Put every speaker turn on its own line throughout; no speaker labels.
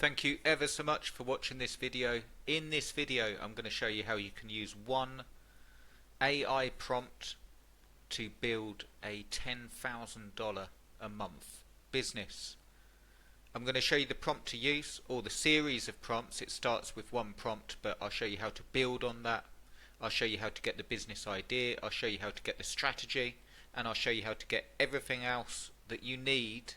Thank you ever so much for watching this video. In this video I'm going to show you how you can use one AI prompt to build a $10,000 a month business. I'm going to show you the prompt to use, or the series of prompts. It starts with one prompt, but I'll show you how to build on that. I'll show you how to get the business idea, I'll show you how to get the strategy, and I'll show you how to get everything else that you need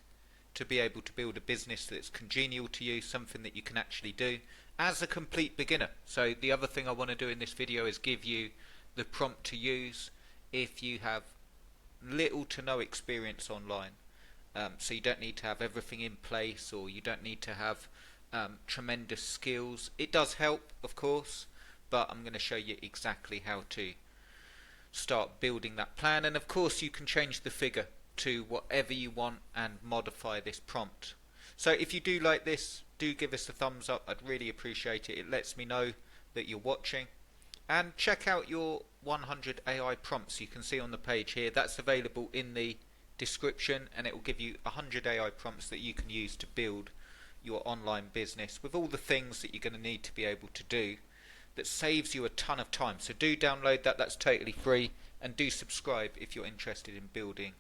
to be able to build a business that's congenial to you, something that you can actually do as a complete beginner. So the other thing I want to do in this video is give you the prompt to use if you have little to no experience online. So you don't need to have everything in place, or you don't need to have tremendous skills. It does help, of course, but I'm going to show you exactly how to start building that plan. And of course you can change the figure to whatever you want and modify this prompt. So if you do like this, do give us a thumbs up. I'd really appreciate it. It lets me know that you're watching. And check out your 100 AI prompts you can see on the page here. That's available in the description, and it will give you 100 AI prompts that you can use to build your online business with all the things that you're going to need to be able to do. That saves you a ton of time. So do download that. That's totally free. And do subscribe if you're interested in building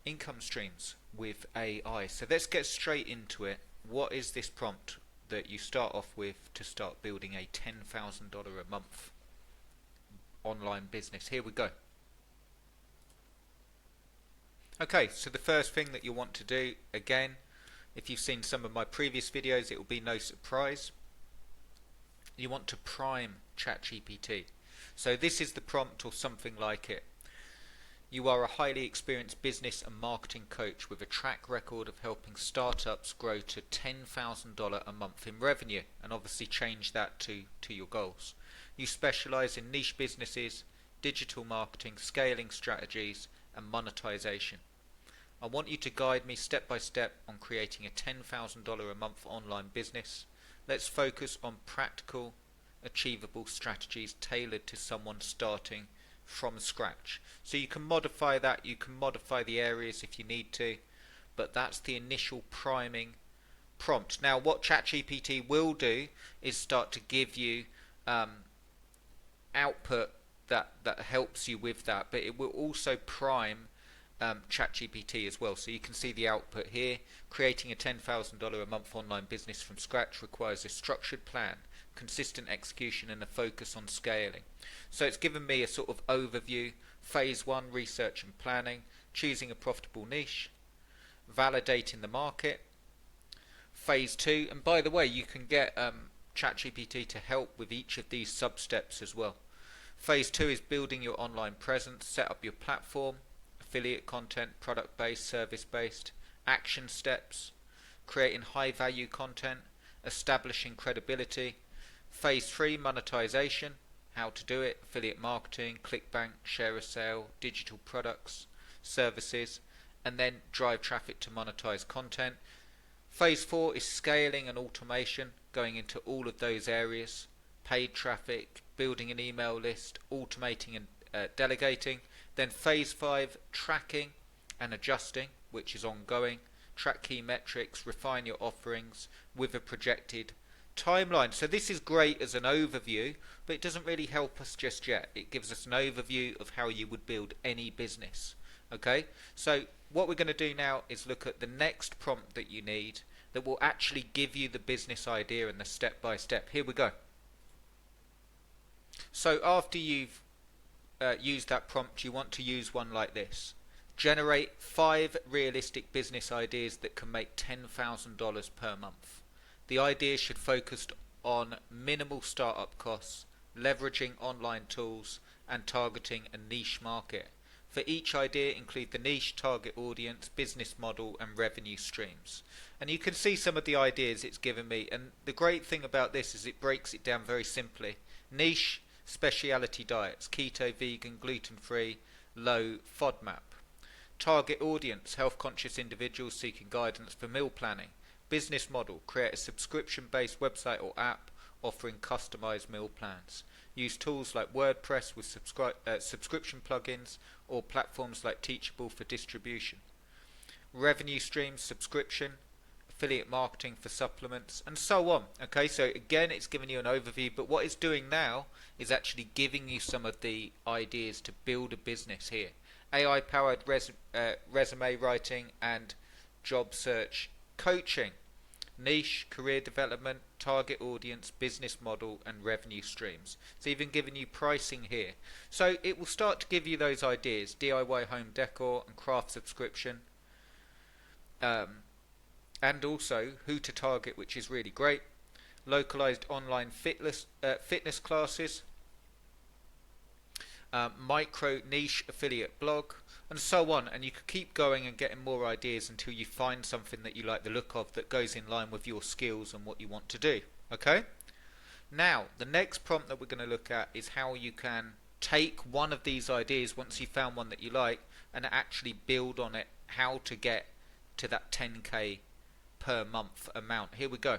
income streams with AI. So let's get straight into it. What is this prompt that you start off with to start building a $10,000 a month online business? Here we go. Okay, so the first thing that you want to do, again, if you've seen some of my previous videos, it will be no surprise. You want to prime ChatGPT. So this is the prompt, or something like it. You are a highly experienced business and marketing coach with a track record of helping startups grow to $10,000 a month in revenue, and obviously change that to your goals. You specialize in niche businesses, digital marketing, scaling strategies, and monetization. I want you to guide me step by step on creating a $10,000 a month online business. Let's focus on practical, achievable strategies tailored to someone starting from scratch. So you can modify that, you can modify the areas if you need to, but that's the initial priming prompt. Now what ChatGPT will do is start to give you output that helps you with that, but it will also prime ChatGPT as well. So you can see the output here. Creating a $10,000 a month online business from scratch requires a structured plan, consistent execution, and a focus on scaling. So it's given me a sort of overview. Phase 1, research and planning, choosing a profitable niche, validating the market. Phase 2, and by the way, you can get ChatGPT to help with each of these sub-steps as well. Phase 2 is building your online presence, set up your platform, affiliate content, product-based, service-based. Action steps, creating high-value content, establishing credibility. Phase 3, monetization, how to do it, affiliate marketing, ClickBank, share a sale, digital products, services, and then drive traffic to monetize content. Phase 4 is scaling and automation, going into all of those areas, paid traffic, building an email list, automating and delegating. Then phase 5, tracking and adjusting, which is ongoing. Track key metrics, refine your offerings with a projected timeline. So this is great as an overview, but it doesn't really help us just yet. It gives us an overview of how you would build any business. Okay, so what we're going to do now is look at the next prompt that you need that will actually give you the business idea and the step by step. Here we go. So after you've used that prompt, you want to use one like this. Generate 5 realistic business ideas that can make $10,000 per month. The ideas should focus on minimal startup costs, leveraging online tools, and targeting a niche market. For each idea, include the niche, target audience, business model, and revenue streams. And you can see some of the ideas it's given me, and the great thing about this is it breaks it down very simply. Niche, specialty diets, keto, vegan, gluten-free, low FODMAP. Target audience, health-conscious individuals seeking guidance for meal planning. Business model, create a subscription-based website or app offering customized meal plans. Use tools like WordPress with subscription plugins, or platforms like Teachable for distribution. Revenue streams, subscription, affiliate marketing for supplements, and so on. Okay, so again, it's giving you an overview, but what it's doing now is actually giving you some of the ideas to build a business here. AI powered resume writing and job search coaching, niche, career development, target audience, business model, and revenue streams. It's even giving you pricing here. So it will start to give you those ideas: DIY home decor and craft subscription, and also who to target, which is really great. Localized online fitness classes, micro niche affiliate blog, and so on. And you could keep going and getting more ideas until you find something that you like the look of, that goes in line with your skills and what you want to do. Okay, now the next prompt that we're going to look at is how you can take one of these ideas, once you've found one that you like, and actually build on it, how to get to that 10k per month amount. Here we go.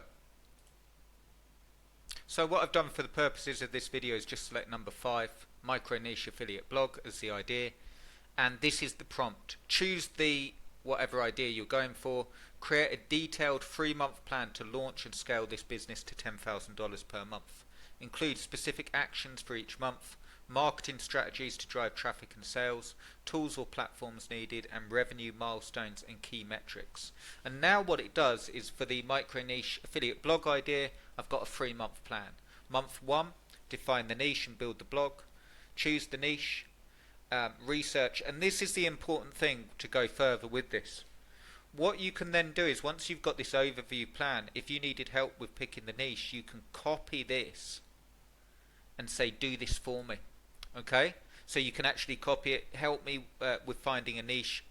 So what I've done for the purposes of this video is just select number 5, micro niche affiliate blog, as the idea, and this is the prompt. Choose the whatever idea you're going for. Create a detailed 3-month plan to launch and scale this business to $10,000 per month. Include specific actions for each month, marketing strategies to drive traffic and sales, tools or platforms needed, and revenue milestones and key metrics. And now what it does is, for the micro niche affiliate blog idea, I've got a 3-month plan. Month 1, define the niche and build the blog. Choose the niche, research, and this is the important thing to go further with this. What you can then do is, once you've got this overview plan, if you needed help with picking the niche, you can copy this and say, do this for me. Okay, so you can actually copy it, help me with finding a niche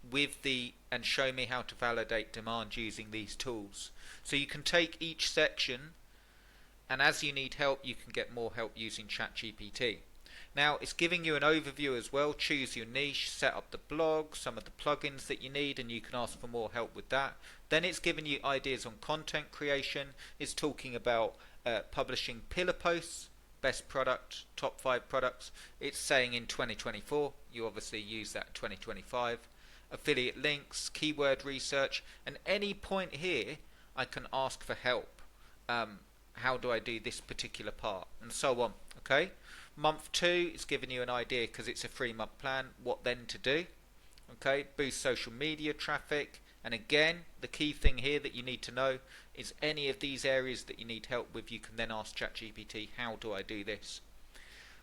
and show me how to validate demand using these tools. So you can take each section, and as you need help, you can get more help using ChatGPT. Now it's giving you an overview as well. Choose your niche, set up the blog, some of the plugins that you need, and you can ask for more help with that. Then it's giving you ideas on content creation. It's talking about publishing pillar posts, best product, top 5 products. It's saying in 2024, you obviously use that in 2025. Affiliate links, keyword research, and any point here I can ask for help. How do I do this particular part, and so on. Okay, month 2 is giving you an idea, because it's a 3-month plan, what then to do. Okay, boost social media traffic, and again, the key thing here that you need to know is any of these areas that you need help with, you can then ask ChatGPT, how do I do this?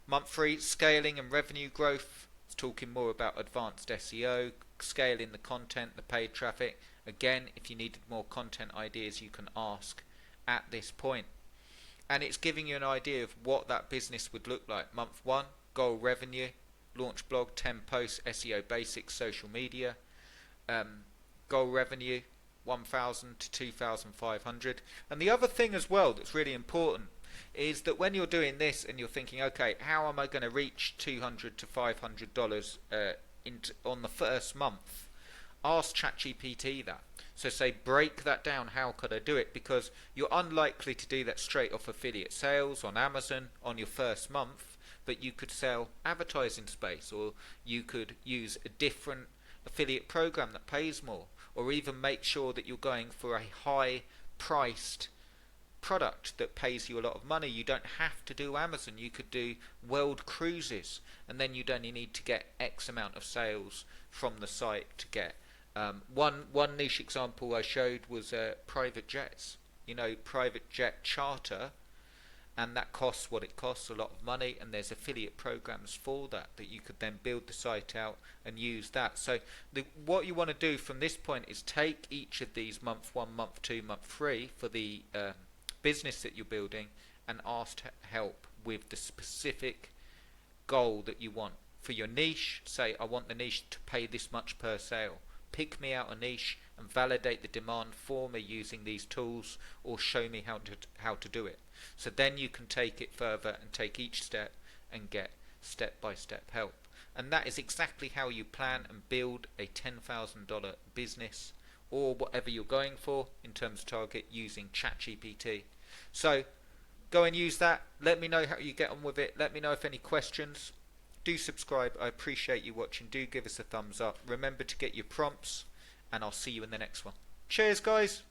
Month 3, scaling and revenue growth. It's talking more about advanced SEO, scaling the content, the paid traffic. Again, if you needed more content ideas, you can ask at this point. And it's giving you an idea of what that business would look like. Month 1, goal revenue, launch blog, 10 posts, SEO basics, social media. Goal revenue, 1,000 to 2,500. And the other thing as well that's really important is that when you're doing this and you're thinking, okay, how am I going to reach $200 to $500 on the first month? Ask ChatGPT that. So say, break that down, how could I do it? Because you're unlikely to do that straight off affiliate sales on Amazon on your first month, but you could sell advertising space, or you could use a different affiliate program that pays more, or even make sure that you're going for a high priced product that pays you a lot of money. You don't have to do Amazon, you could do world cruises, and then you'd only need to get X amount of sales from the site to get one niche example I showed was private jets. You know, private jet charter, and that costs what it costs, a lot of money, and there's affiliate programs for that you could then build the site out and use that. So what you want to do from this point is take each of these month 1, month 2, month 3 for the business that you're building, and ask help with the specific goal that you want. For your niche, say I want the niche to pay this much per sale. Pick me out a niche and validate the demand for me using these tools, or show me how to do it. So then you can take it further and take each step and get step-by-step help. And that is exactly how you plan and build a $10,000 business, or whatever you're going for in terms of target, using ChatGPT. So go and use that. Let me know how you get on with it. Let me know if any questions. Do subscribe. I appreciate you watching. Do give us a thumbs up. Remember to get your prompts, and I'll see you in the next one. Cheers, guys.